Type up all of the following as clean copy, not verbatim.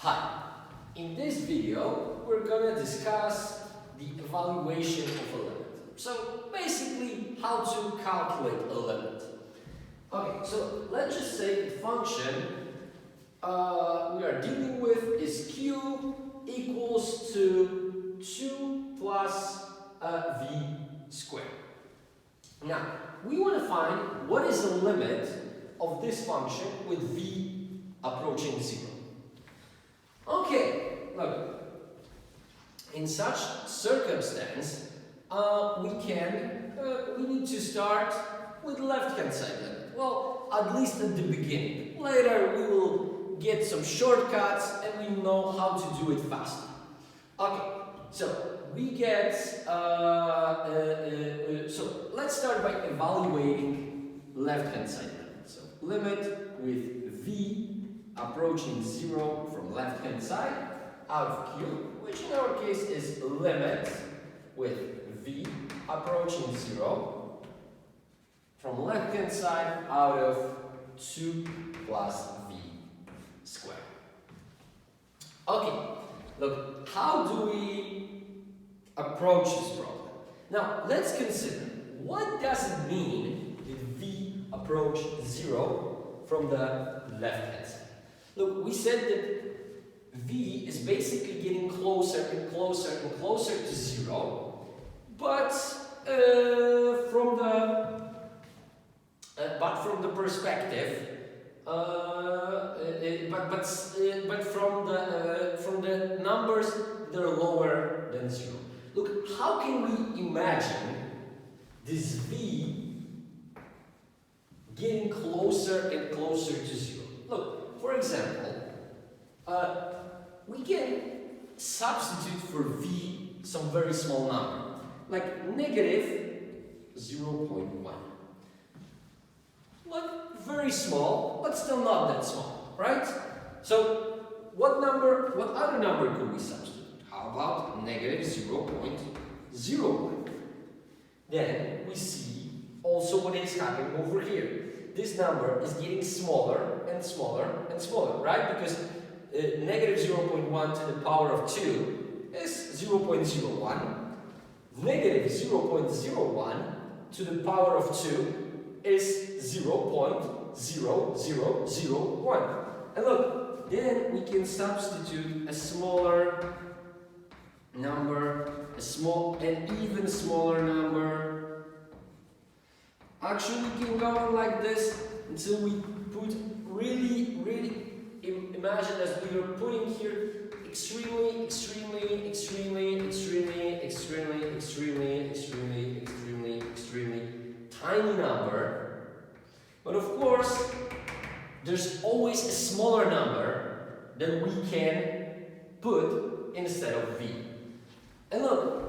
Hi, in this video we're gonna discuss the evaluation of a limit. So basically how to calculate a limit. Okay, so let's just say the function we are dealing with is q equals to 2 plus v squared. Now, we want to find what is the limit of this function with v approaching 0. Okay, look, in such circumstance, we need to start with left-hand side limit. Well, at least at the beginning. Later, we will get some shortcuts and we know how to do it faster. Okay, so we get, so let's start by evaluating left-hand side limit. So limit with v approaching 0 from left-hand side out of q, which in our case is limit with v approaching 0 from left-hand side out of 2 plus v squared. Okay, look, how do we approach this problem? Now, let's consider, what does it mean if v approach 0 from the left-hand side? Look, we said that v is basically getting closer and closer and closer to 0, but from the perspective, but from the numbers that are lower than 0. Look, how can we imagine this v getting closer and closer to 0? Look, for example, we can substitute for v some very small number, like negative 0.1. Like very small, but still not that small, right? So what other number could we substitute? How about negative 0.01? Then we see also what is happening over here. This number is getting smaller and smaller and smaller, right? Because negative 0.1 to the power of 2 is 0.01. Negative 0.01 to the power of 2 is 0.0001. And look, then we can substitute a smaller number, an even smaller number. Actually, we can go on like this until we put really imagine that we are putting here extremely tiny number. But of course, there's always a smaller number that we can put instead of v. And look,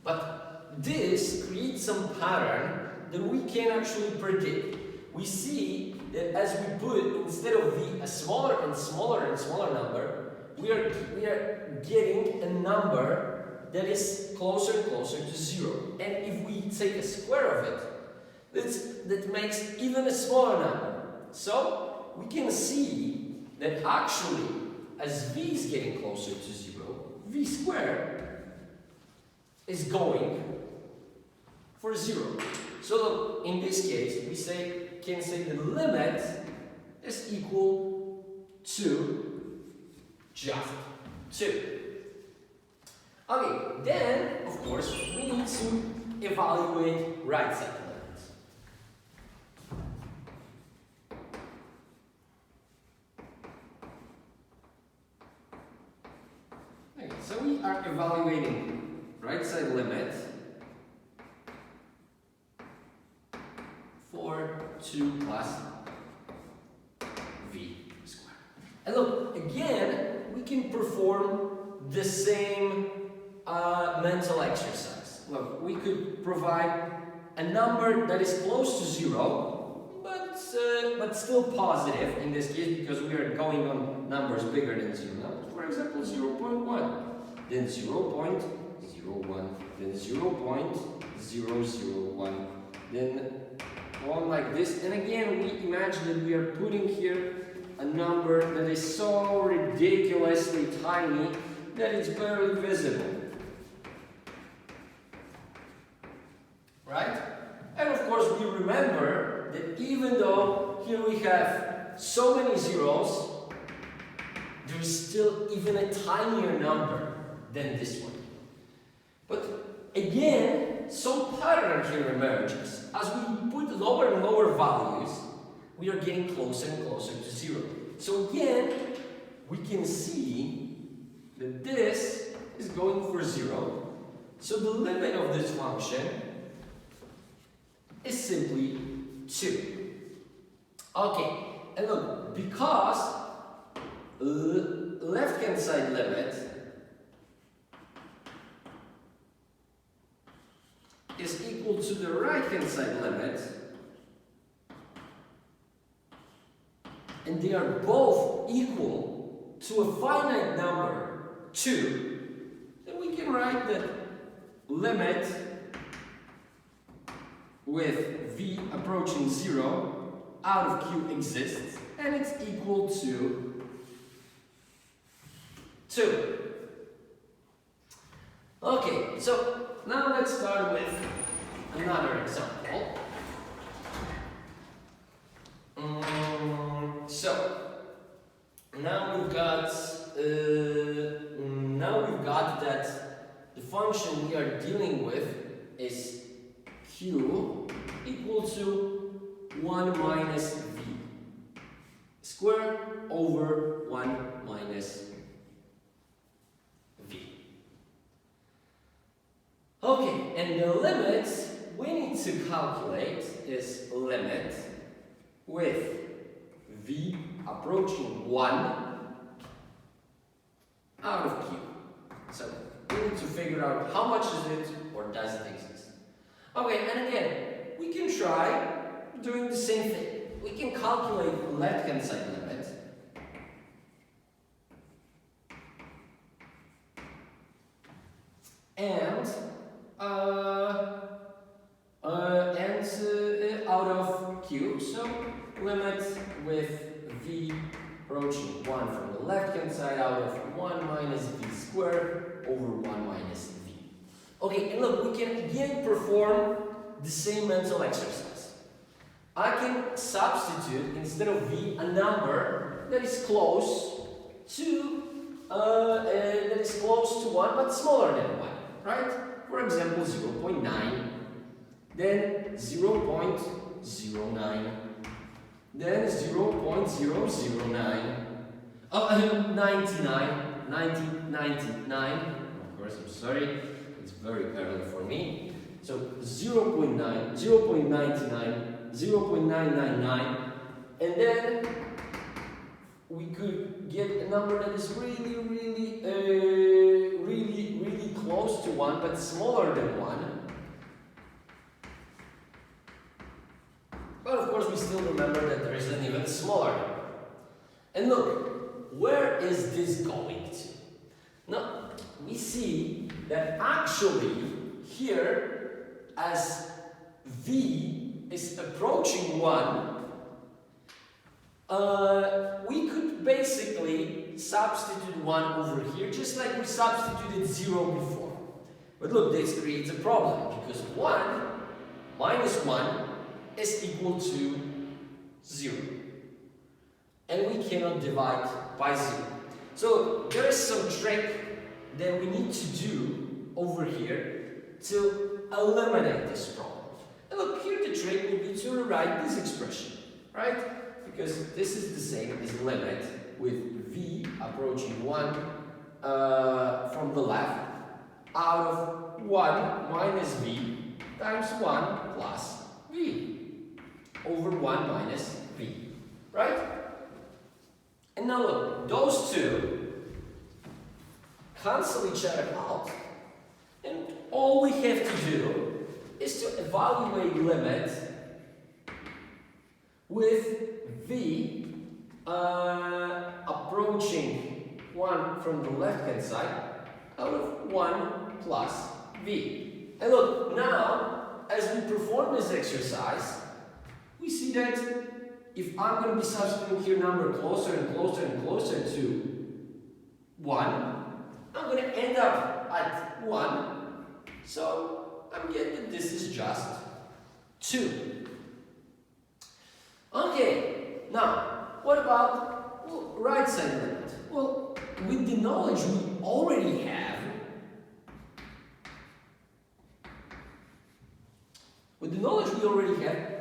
but this creates some pattern that we can actually predict. We see that as we put instead of v a smaller and smaller and smaller number, we are getting a number that is closer and closer to 0. And if we take a square of it, that makes even a smaller number. So we can see that actually, as v is getting closer to 0, v squared is going for 0. So look, in this case, we can say the limit is equal to just 2. Okay, then, of course, we need to evaluate right side limits. Okay, so we are evaluating right side limit for 2 plus v squared. And look, again, we can perform the same mental exercise. Look, we could provide a number that is close to 0, but still positive in this case because we are going on numbers bigger than 0. For example, 0.1, then 0.01, then 0.001, then one like this. And again, we imagine that we are putting here a number that is so ridiculously tiny that it's barely visible. Right? And of course we remember that even though here we have so many zeros, there's still even a tinier number than this one. But again, some pattern here emerges. As we put lower and lower values, we are getting closer and closer to 0. So again, we can see that this is going for 0. So the limit of this function is simply 2. Okay, and look, because left-hand side limit is equal to the right-hand side limit, and they are both equal to a finite number 2, then we can write that limit with v approaching 0 out of q exists, and it's equal to 2. Okay, so now let's start with another example. So now we've got that the function we are dealing with is q equal to 1 minus v squared over 1 minus v. Okay, and the limit we need to calculate is limit with v approaching 1 out of q. So we need to figure out how much is it or does it exist. Okay, and again, we can try doing the same thing. We can calculate the left-hand side limit. And out of q, so limit with v approaching 1 from the left-hand side out of 1 minus v squared over 1 minus v. Okay, and look, we can again perform the same mental exercise. I can substitute, instead of v, a number that is close to 1 but smaller than 1, right? For example, 0.9, then 0.09, then 0.009, 99, of course, I'm sorry, it's very early for me. So 0.9, 0.99, 0.999, and then we could get a number that is really close to 1 but smaller than 1. But of course we still remember that there is an even smaller number. And look, where is this going to? Now, we see that actually here, as v is approaching 1, we could basically substitute 1 over here, just like we substituted 0 before. But look, this creates a problem, because 1 minus 1 is equal to 0. And we cannot divide by 0. So there is some trick that we need to do over here to eliminate this problem. And look, here the trick will be to rewrite this expression, right? Because this is the same as limit with v approaching 1 from the left out of 1 minus v times 1 plus v over 1 minus v, right? And now look, those two cancel each other out, and all we have to do is to evaluate limit with v approaching 1 from the left-hand side out of 1 plus v. And look, now, as we perform this exercise, we see that if I'm going to be substituting here number closer and closer and closer to 1, I'm going to end up at 1. So I'm getting that this is just 2. Okay, now what about right side limit? Well, with the knowledge we already have,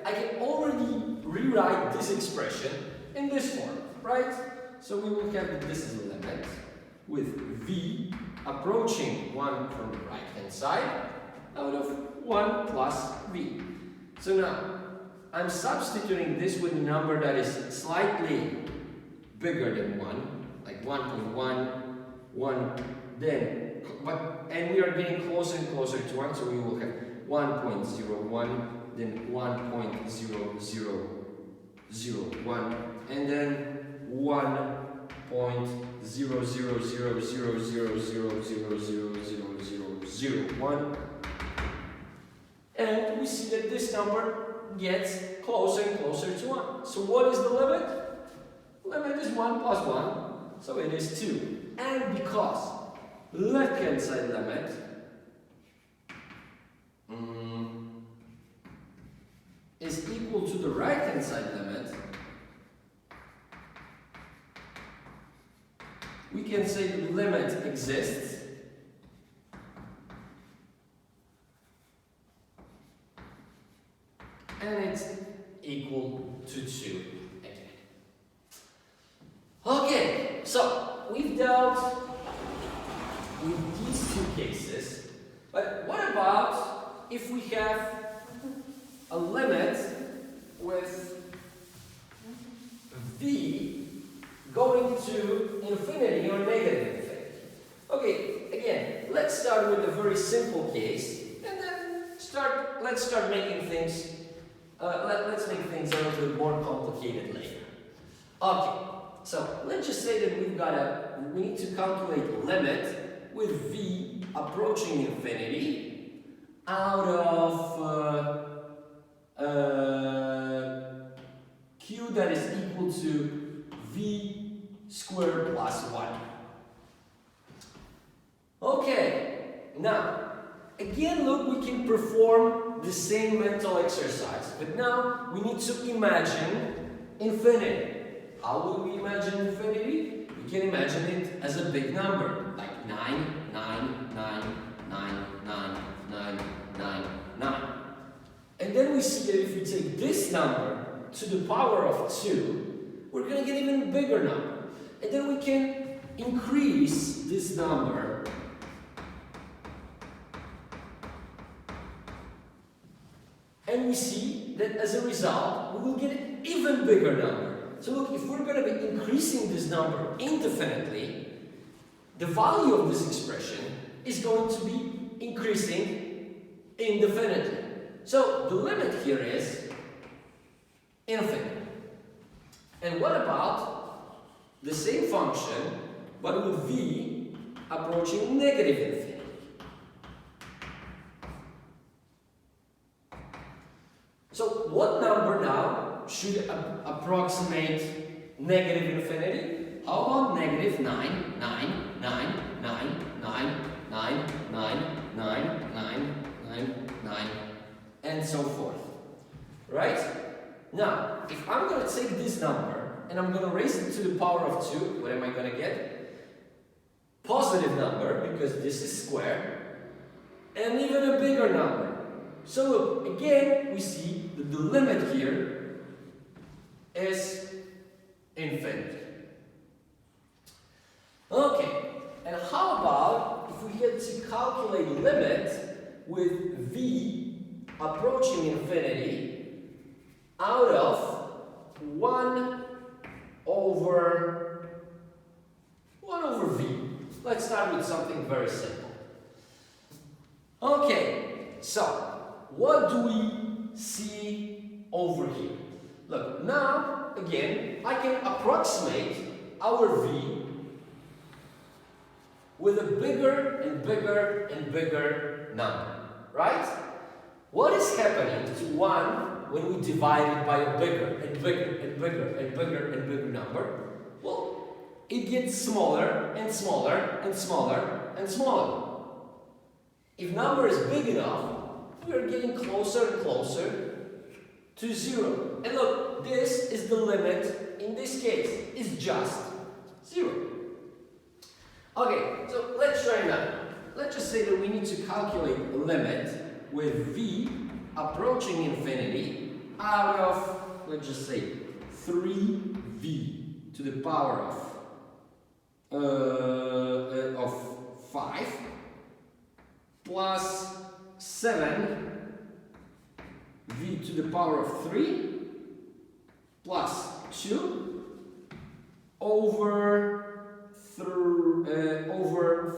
I can already rewrite this expression in this form, right? So we will have that this is a limit with v approaching 1 from the right hand side out of 1 plus v. So now I'm substituting this with a number that is slightly bigger than 1, like 1.1, 1, then, and we are getting closer and closer to 1, so we will have 1.01, then 1.0001, and then 1.000000000001, and we see that this number gets closer and closer to 1. So what is the limit? Limit is 1 plus 1, so it is 2. And because left-hand side limit is equal to the right-hand side limit, we can say the limit exists and it's equal to 2 again. Okay, so we've dealt with these two cases, but what about if we have a limit with v going to infinity or negative infinity? Okay, again, let's start with a very simple case, and then let's start making things. Let's make things a little bit more complicated later. Okay, so let's just say that we need to calculate a limit with v approaching infinity out of q that is equal to v squared plus 1. Okay, now again, look, we can perform the same mental exercise, but now we need to imagine infinity. How will we imagine infinity? We can imagine it as a big number, like 9, 9, 9, 9, 9, 9, 9, 9. And then we see that if we take this number to the power of 2, we're going to get an even bigger number. And then we can increase this number and we see that as a result, we will get an even bigger number. So look, if we're going to be increasing this number indefinitely, the value of this expression is going to be increasing indefinitely. So the limit here is infinite. And what about the same function, but with v approaching negative infinity? So what number now should approximate negative infinity? How about negative 9, 9, 9, 9, 9, 9, 9, 9, 9, 9, 9, and so forth, right? Now, if I'm going to take this number and I'm going to raise it to the power of 2, what am I going to get? Positive number, because this is square, and even a bigger number. So look, again, we see that the limit here is infinity. Okay, and how about if we get to calculate limit with v approaching infinity out of 1 over v. Let's start with something very simple. Okay, so what do we see over here? Look, now, again, I can approximate our v with a bigger and bigger and bigger number, right? What is happening to 1 when we divide it by a bigger and bigger and bigger and bigger and bigger number? Well, it gets smaller and smaller and smaller and smaller. If number is big enough, we are getting closer and closer to 0. And look, this is the limit in this case. It's just 0. Okay, so let's try now. Let's just say that we need to calculate a limit with v approaching infinity out of, let's just say, 3v to the power of 5 plus 7 v to the power of 3 plus 2 over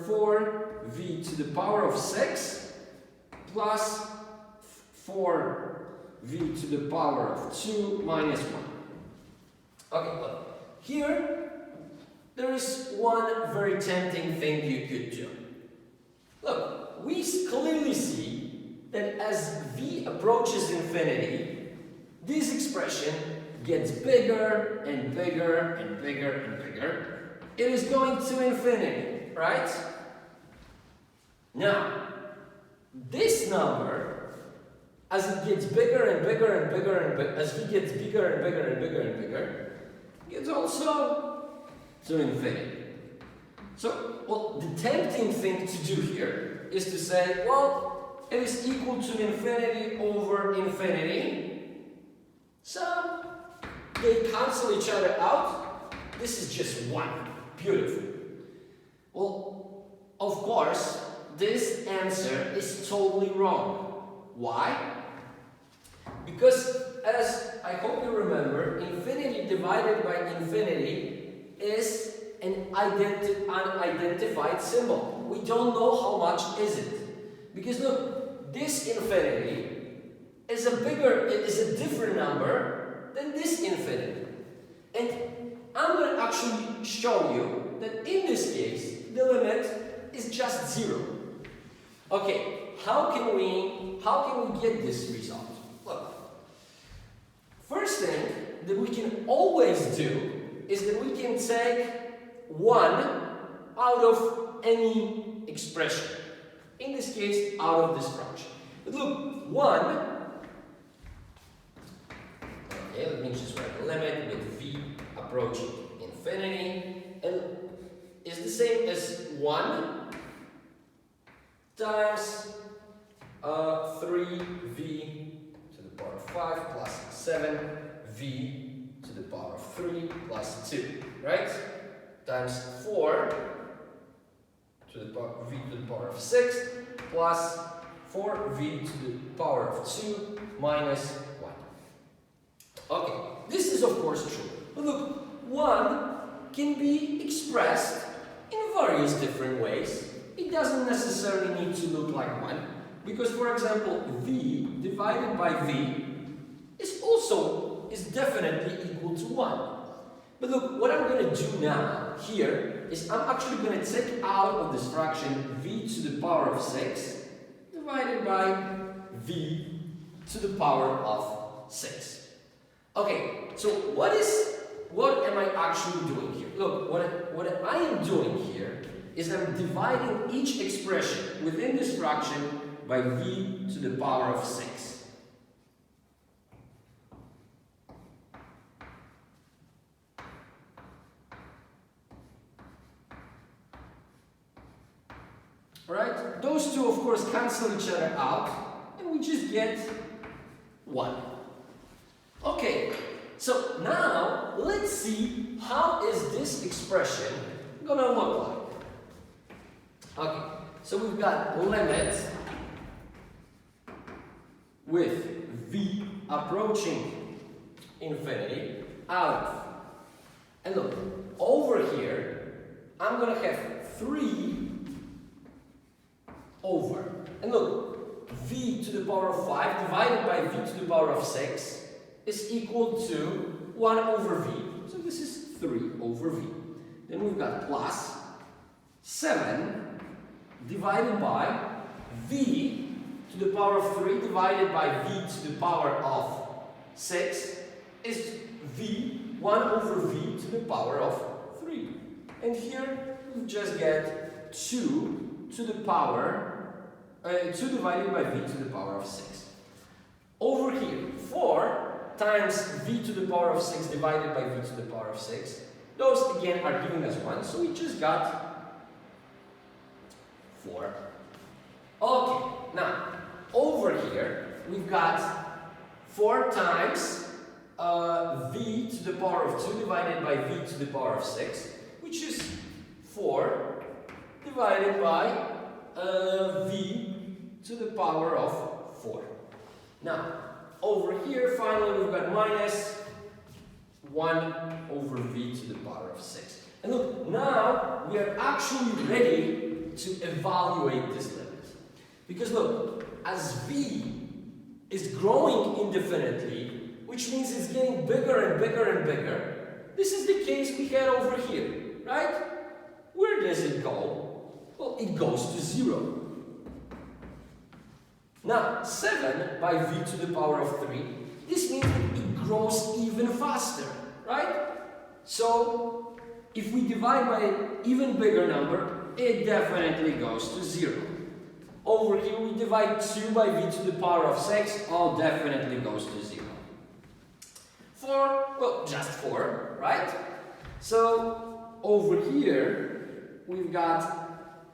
4 v to the power of 6 plus 4 v to the power of 2 minus 1. Okay, look, here there is one very tempting thing you could do. Look, we clearly see that as v approaches infinity, this expression gets bigger and bigger and bigger and bigger. It is going to infinity, right? Now, this number, as it gets bigger and bigger and bigger and bigger, as v gets bigger and bigger and bigger and bigger, gets also to infinity. So, well, the tempting thing to do here is to say, well, it is equal to infinity over infinity. So, they cancel each other out. This is just 1. Beautiful. Well, of course, this answer is totally wrong. Why? Because, as I hope you remember, infinity divided by infinity is an unidentified symbol. We don't know how much is it. Because look, this infinity is a different number than this infinity. And I'm going to actually show you that in this case, the limit is just 0. Okay, how can we get this result? Look, first thing that we can always do is that we can take 1 out of any expression. In this case, out of this fraction. But look, 1, okay, let me just write the limit with v approaching infinity, and is the same as 1 times 3v to the power of 5 plus 7v to the power of 3 plus 2, right? Times 4 to the power v to the power of 6 plus 4v to the power of 2 minus 1. Okay, this is of course true. But look, 1 can be expressed in various different ways. It doesn't necessarily need to look like 1, because for example, v divided by v is definitely equal to 1. But look, what I'm going to do now here is I'm actually going to take out of this fraction v to the power of 6 divided by v to the power of 6. Okay, so what am I actually doing here? Look, what I am doing here is I'm dividing each expression within this fraction by v to the power of 6. Right? Those two, of course, cancel each other out, and we just get 1. Okay, so now let's see how is this expression going to look like. Okay, so we've got limit with v approaching infinity out of, and look, over here, I'm going to have 3 over. And look, v to the power of 5 divided by v to the power of 6 is equal to 1 over v. So this is 3 over v. Then we've got plus 7 divided by v to the power of 3 divided by v to the power of 6 is v, 1 over v to the power of 3. And here we just get 2 to the power, 2 divided by v to the power of 6. Over here, 4 times v to the power of 6 divided by v to the power of 6. Those again are giving us 1, so we just got 4. Okay, now over here we've got 4 times v to the power of 2 divided by v to the power of 6, which is 4 divided by v to the power of 4. Now, over here, finally, we've got minus 1 over v to the power of 6. And look, now we are actually ready to evaluate this limit. Because look, as v is growing indefinitely, which means it's getting bigger and bigger and bigger, this is the case we had over here, right? Where does it go? Well, it goes to 0. Now, 7 by v to the power of 3, this means that it grows even faster, right? So, if we divide by an even bigger number, it definitely goes to 0. Over here, we divide 2 by v to the power of 6, all definitely goes to 0. 4, well, just 4, right? So, over here, we've got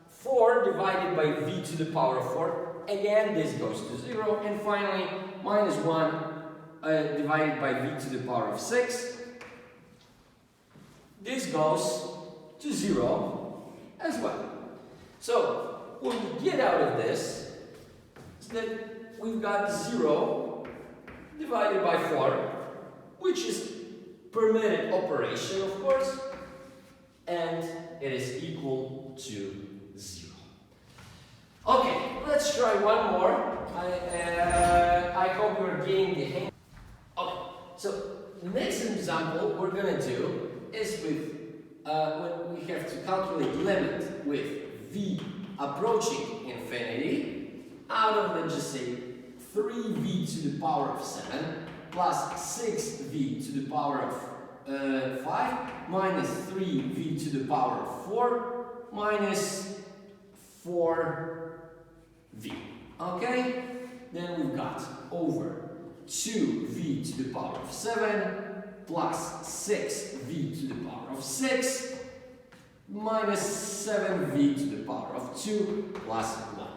4 divided by v to the power of 4. Again, this goes to 0. And finally, minus 1 divided by v to the power of 6. This goes to 0 as well. So, what we get out of this is that we've got 0 divided by 4, which is permitted operation, of course, and it is equal to 0. Okay, let's try one more. I hope you're getting the hang. Okay, so the next example we're going to do is with when we have to calculate limit with v approaching infinity out of, let's just say, 3v to the power of 7 plus 6v to the power of 5 minus 3v to the power of 4 minus 4v. Okay? Then we've got over 2v to the power of 7 plus 6v to the power of 6 minus 7v to the power of 2 plus 1.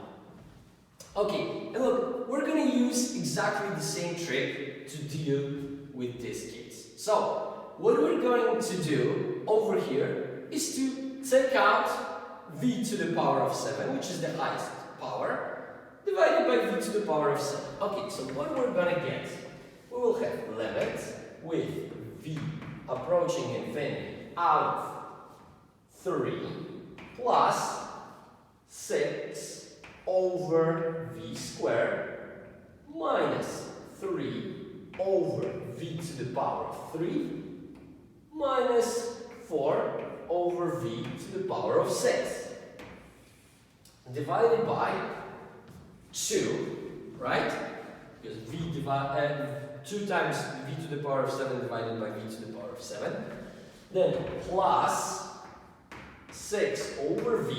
Okay, and look, we're going to use exactly the same trick to deal with this case. So, what we're going to do over here is to take out v to the power of 7, which is the highest power, divided by v to the power of 7. Okay, so what we're going to get, we will have limit with v approaching infinity out of 3 plus 6 over v squared minus 3 over v to the power of 3 minus 4 over v to the power of 6 divided by 2, right? Because 2 times v to the power of 7 divided by v to the power of 7. Then plus 6 over v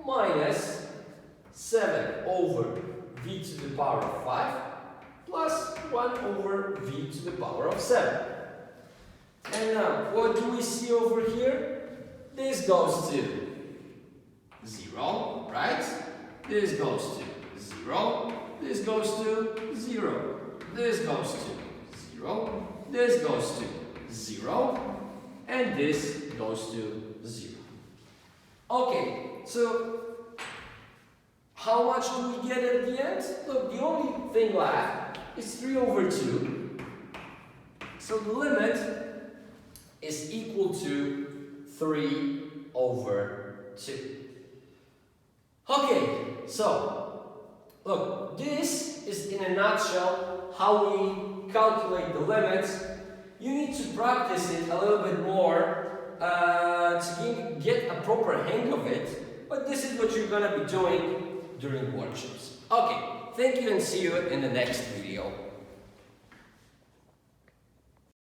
minus 7 over v to the power of 5 plus 1 over v to the power of 7. And now, what do we see over here? This goes to 0, right? This goes to 0. This goes to 0. This goes to 0. This goes to 0. And this goes to 0. Okay, so how much do we get at the end? Look, the only thing left is 3 over 2. So the limit is equal to 3 over 2. Okay, so look, this is in a nutshell how we calculate the limits. You need to practice it a little bit more to get a proper hang of it, but this is what you're going to be doing during workshops. Okay, thank you and see you in the next video.